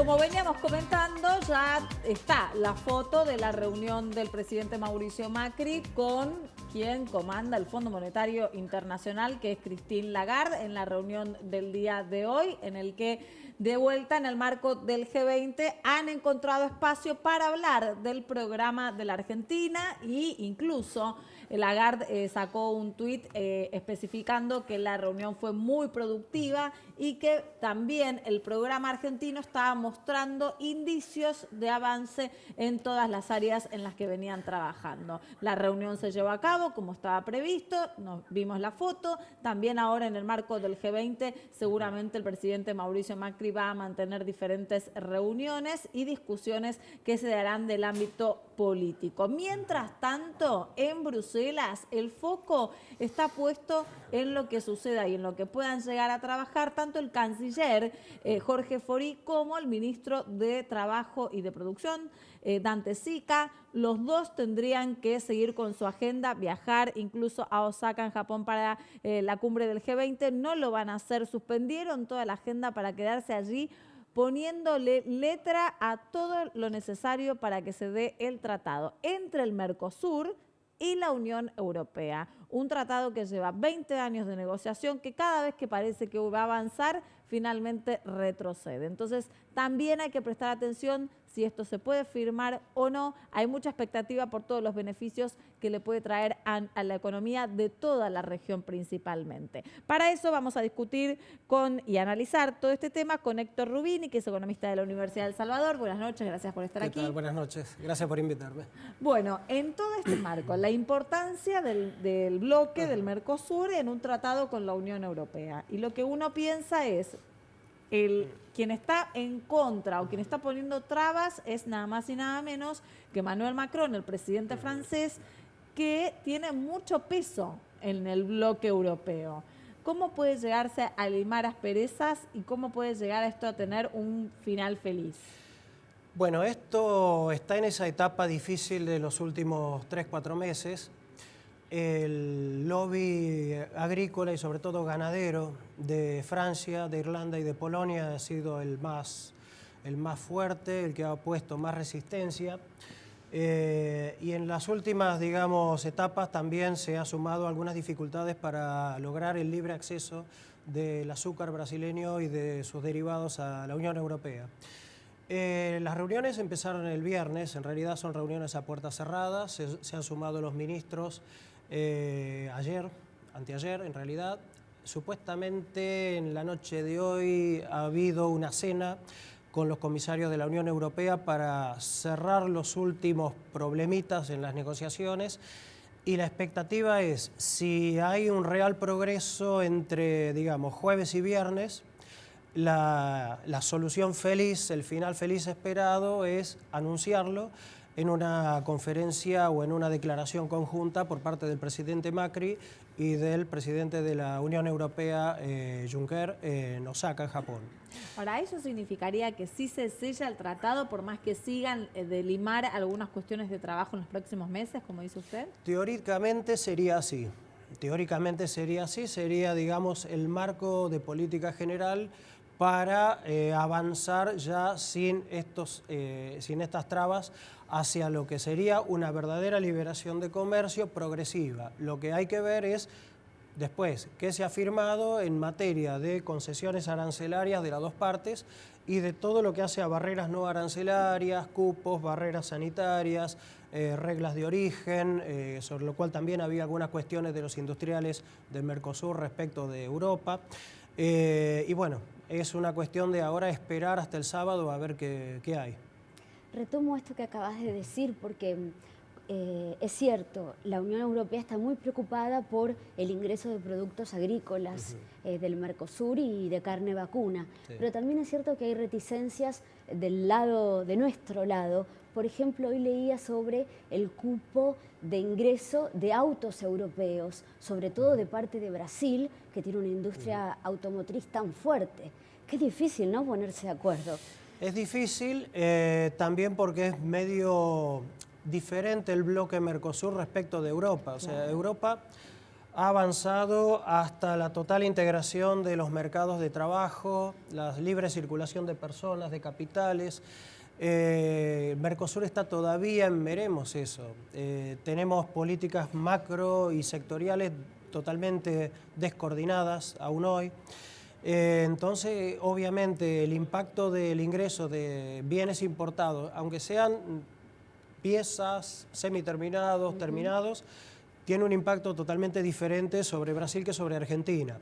como veníamos comentando, ya está la foto de la reunión del presidente Mauricio Macri con quien comanda el Fondo Monetario Internacional, que es Christine Lagarde, en la reunión del día de hoy, en el que de vuelta en el marco del G20 han encontrado espacio para hablar del programa de la Argentina e incluso Lagarde sacó un tuit especificando que la reunión fue muy productiva y que también el programa argentino estaba mostrando indicios de avance en todas las áreas en las que venían trabajando. La reunión se llevó a cabo como estaba previsto, nos vimos la foto, también ahora en el marco del G20 seguramente el presidente Mauricio Macri va a mantener diferentes reuniones y discusiones que se darán del ámbito político. Mientras tanto, en Bruselas el foco está puesto en lo que suceda y en lo que puedan llegar a trabajar tanto el canciller Jorge Fori como el ministro de Trabajo y de Producción, Dante Sica. Los dos tendrían que seguir con su agenda, viajar incluso a Osaka, en Japón, para la cumbre del G20. No lo van a hacer, suspendieron toda la agenda para quedarse allí, poniéndole letra a todo lo necesario para que se dé el tratado entre el Mercosur y la Unión Europea. Un tratado que lleva 20 años de negociación, que cada vez que parece que va a avanzar, finalmente retrocede. Entonces, también hay que prestar atención si esto se puede firmar o no. Hay mucha expectativa por todos los beneficios que le puede traer a la economía de toda la región principalmente. Para eso vamos a discutir y analizar todo este tema con Héctor Rubini, que es economista de la Universidad de El Salvador. Buenas noches, gracias por estar aquí. ¿Qué tal? Buenas noches, gracias por invitarme. Bueno, en todo este marco, la importancia del bloque del Mercosur en un tratado con la Unión Europea. Y lo que uno piensa es, quien está en contra o quien está poniendo trabas es nada más y nada menos que Emmanuel Macron, el presidente francés, que tiene mucho peso en el bloque europeo. ¿Cómo puede llegarse a limar asperezas y cómo puede llegar a esto a tener un final feliz? Bueno, esto está en esa etapa difícil de los últimos 3-4 meses. El lobby agrícola y sobre todo ganadero de Francia, de Irlanda y de Polonia ha sido el más fuerte, el que ha puesto más resistencia. Y en las últimas, digamos, etapas también se ha sumado algunas dificultades para lograr el libre acceso del azúcar brasileño y de sus derivados a la Unión Europea. Las reuniones empezaron el viernes, en realidad son reuniones a puertas cerradas, se han sumado los ministros anteayer en realidad. Supuestamente en la noche de hoy ha habido una cena con los comisarios de la Unión Europea para cerrar los últimos problemitas en las negociaciones y la expectativa es, si hay un real progreso entre, digamos, jueves y viernes, la solución feliz, el final feliz esperado es anunciarlo en una conferencia o en una declaración conjunta por parte del presidente Macri y del presidente de la Unión Europea, Juncker, en Osaka, en Japón. Ahora, ¿eso significaría que sí se sella el tratado por más que sigan de limar algunas cuestiones de trabajo en los próximos meses, como dice usted? Teóricamente sería así. Teóricamente sería así, sería, digamos, el marco de política general para avanzar ya sin estas trabas hacia lo que sería una verdadera liberación de comercio progresiva. Lo que hay que ver es después qué se ha firmado en materia de concesiones arancelarias de las dos partes y de todo lo que hace a barreras no arancelarias, cupos, barreras sanitarias, reglas de origen, sobre lo cual también había algunas cuestiones de los industriales del Mercosur respecto de Europa. Y bueno, es una cuestión de ahora esperar hasta el sábado a ver qué hay. Retomo esto que acabas de decir porque es cierto, la Unión Europea está muy preocupada por el ingreso de productos agrícolas del Mercosur y de carne vacuna, pero también es cierto que hay reticencias de nuestro lado. Por ejemplo, hoy leía sobre el cupo de ingreso de autos europeos, sobre todo de parte de Brasil, que tiene una industria automotriz tan fuerte. Qué difícil, ¿no?, ponerse de acuerdo. Es difícil también porque es medio diferente el bloque Mercosur respecto de Europa. O sea, Europa ha avanzado hasta la total integración de los mercados de trabajo, la libre circulación de personas, de capitales. Mercosur está todavía en veremos eso. Tenemos políticas macro y sectoriales totalmente descoordinadas aún hoy. Entonces, obviamente, el impacto del ingreso de bienes importados, aunque sean piezas, semiterminados, terminados, tiene un impacto totalmente diferente sobre Brasil que sobre Argentina.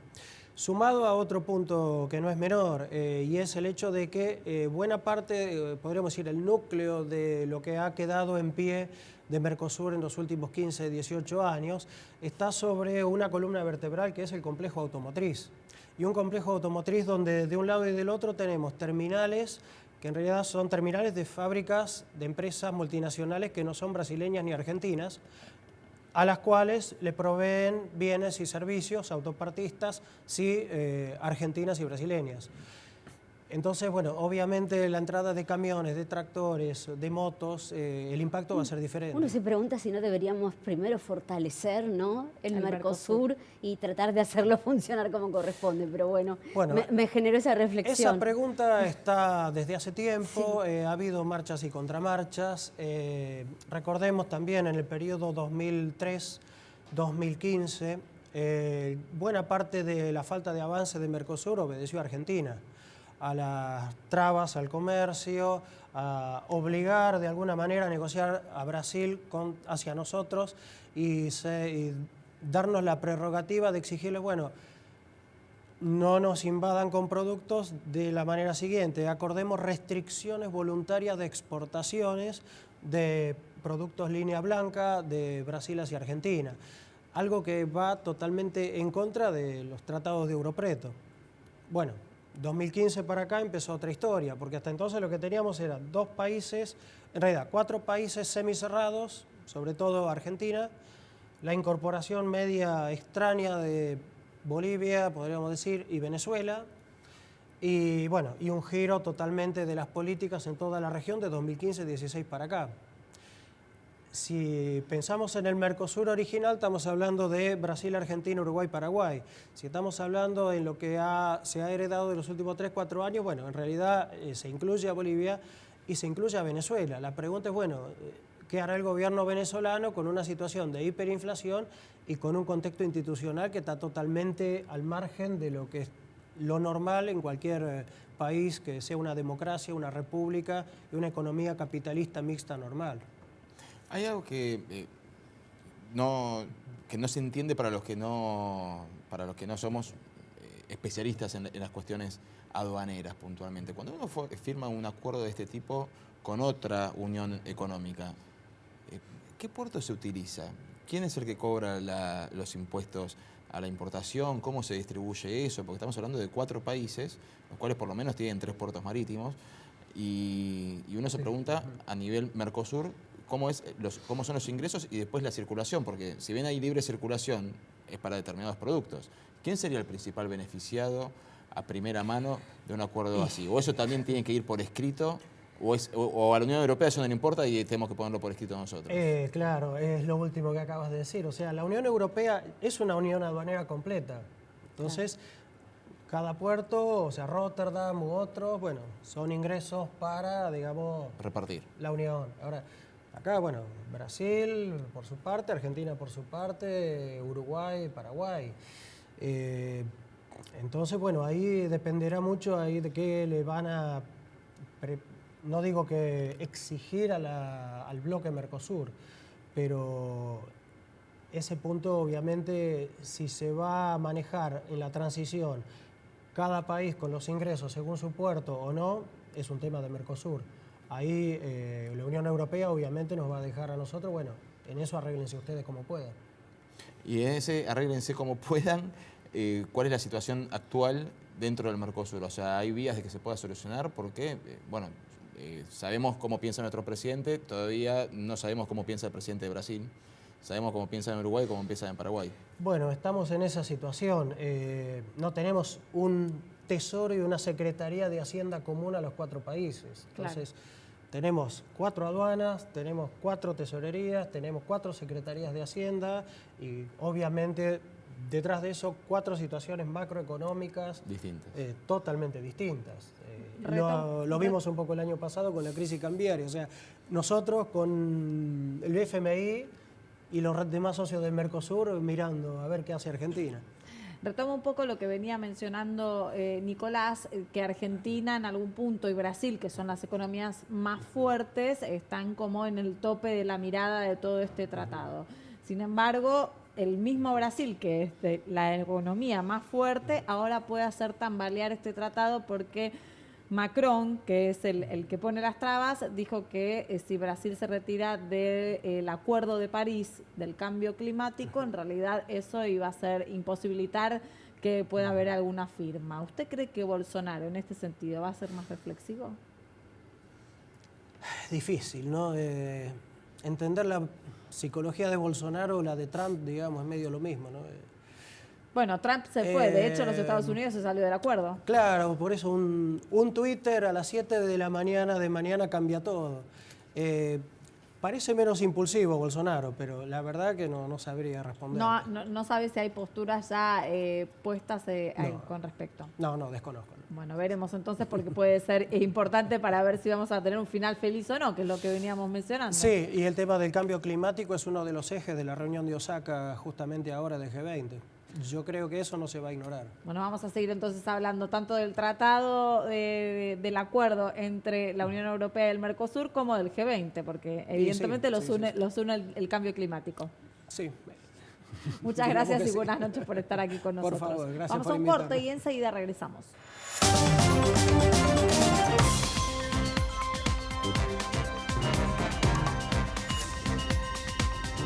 Sumado a otro punto que no es menor, y es el hecho de que buena parte, podríamos decir, el núcleo de lo que ha quedado en pie de Mercosur en los últimos 15, 18 años, está sobre una columna vertebral que es el complejo automotriz. Y un complejo automotriz donde de un lado y del otro tenemos terminales, que en realidad son terminales de fábricas de empresas multinacionales que no son brasileñas ni argentinas, a las cuales le proveen bienes y servicios autopartistas, sí, argentinas y brasileñas. Entonces, bueno, obviamente la entrada de camiones, de tractores, de motos, el impacto va a ser diferente. Uno se pregunta si no deberíamos primero fortalecer, ¿no?, el Mercosur y tratar de hacerlo funcionar como corresponde, pero bueno, me generó esa reflexión. Esa pregunta está desde hace tiempo, ha habido marchas y contramarchas. Recordemos también en el periodo 2003-2015, buena parte de la falta de avance de Mercosur obedeció a Argentina, a las trabas al comercio, a obligar de alguna manera a negociar a Brasil hacia nosotros y darnos la prerrogativa de exigirles, bueno, no nos invadan con productos de la manera siguiente, acordemos restricciones voluntarias de exportaciones de productos línea blanca de Brasil hacia Argentina, algo que va totalmente en contra de los tratados de Europreto. Bueno, 2015 para acá empezó otra historia, porque hasta entonces lo que teníamos eran 2 países, en realidad 4 países semicerrados, sobre todo Argentina, la incorporación media extraña de Bolivia, podríamos decir, y Venezuela, y bueno, y un giro totalmente de las políticas en toda la región de 2015-16 para acá. Si pensamos en el Mercosur original, estamos hablando de Brasil, Argentina, Uruguay, Paraguay. Si estamos hablando en lo que se ha heredado de los últimos 3-4 años, bueno, en realidad se incluye a Bolivia y se incluye a Venezuela. La pregunta es, bueno, ¿qué hará el gobierno venezolano con una situación de hiperinflación y con un contexto institucional que está totalmente al margen de lo que es lo normal en cualquier país que sea una democracia, una república y una economía capitalista mixta normal? Hay algo que no se entiende para los que no somos especialistas en las cuestiones aduaneras puntualmente. Cuando uno firma un acuerdo de este tipo con otra unión económica, ¿qué puerto se utiliza? ¿Quién es el que cobra los impuestos a la importación? ¿Cómo se distribuye eso? Porque estamos hablando de 4 países, los cuales por lo menos tienen 3 puertos marítimos, y uno se pregunta a nivel Mercosur, ¿cómo son los ingresos y después la circulación? Porque si bien hay libre circulación, es para determinados productos. ¿Quién sería el principal beneficiado a primera mano de un acuerdo así? ¿O eso también tiene que ir por escrito? ¿O a la Unión Europea eso no le importa y tenemos que ponerlo por escrito nosotros? Claro, es lo último que acabas de decir. O sea, la Unión Europea es una unión aduanera completa. Entonces, cada puerto, o sea, Rotterdam u otros, bueno, son ingresos para, digamos, repartir la Unión. Ahora, acá, bueno, Brasil por su parte, Argentina por su parte, Uruguay, Paraguay. Entonces, bueno, ahí dependerá mucho ahí de qué le van a, no digo que exigir al bloque Mercosur, pero ese punto obviamente si se va a manejar en la transición cada país con los ingresos según su puerto o no, es un tema de Mercosur. Ahí la Unión Europea obviamente nos va a dejar a nosotros, bueno, en eso arréglense ustedes como puedan. Y en ese arréglense como puedan, ¿cuál es la situación actual dentro del Mercosur? O sea, ¿hay vías de que se pueda solucionar? Porque, bueno, sabemos cómo piensa nuestro presidente, todavía no sabemos cómo piensa el presidente de Brasil, sabemos cómo piensa en Uruguay y cómo piensa en Paraguay. Bueno, estamos en esa situación. No tenemos un tesoro y una secretaría de Hacienda común a los 4 países. Entonces, claro, tenemos 4 aduanas, tenemos 4 tesorerías, tenemos 4 secretarías de Hacienda y obviamente detrás de eso 4 situaciones macroeconómicas Distintas. Totalmente distintas. Lo vimos un poco el año pasado con la crisis cambiaria. O sea, nosotros con el FMI y los demás socios del Mercosur mirando a ver qué hace Argentina. Retomo un poco lo que venía mencionando Nicolás, que Argentina en algún punto y Brasil, que son las economías más fuertes, están como en el tope de la mirada de todo este tratado. Sin embargo, el mismo Brasil, que es de la economía más fuerte, ahora puede hacer tambalear este tratado porque Macron, que es el que pone las trabas, dijo que si Brasil se retira del Acuerdo de París del cambio climático, en realidad eso iba a ser imposibilitar que pueda haber alguna firma. ¿Usted cree que Bolsonaro en este sentido va a ser más reflexivo? Difícil, ¿no? Entender la psicología de Bolsonaro o la de Trump, digamos, es medio lo mismo, ¿no? Bueno, Trump se fue, de hecho los Estados Unidos se salió del acuerdo. Claro, por eso un Twitter a las 7 de mañana cambia todo. Parece menos impulsivo Bolsonaro, pero la verdad que no sabría responder. No sabe si hay posturas ya puestas con respecto. No, desconozco. No. Bueno, veremos entonces porque puede ser importante para ver si vamos a tener un final feliz o no, que es lo que veníamos mencionando. Sí, y el tema del cambio climático es uno de los ejes de la reunión de Osaka justamente ahora del G20. Yo creo que eso no se va a ignorar. Bueno, vamos a seguir entonces hablando tanto del tratado, del acuerdo entre la Unión Europea y el Mercosur, como del G20, porque evidentemente los une el cambio climático. Sí. Muchas gracias y buenas noches por estar aquí con nosotros. Por favor, gracias Vamos por a un invitarme. corte y enseguida regresamos.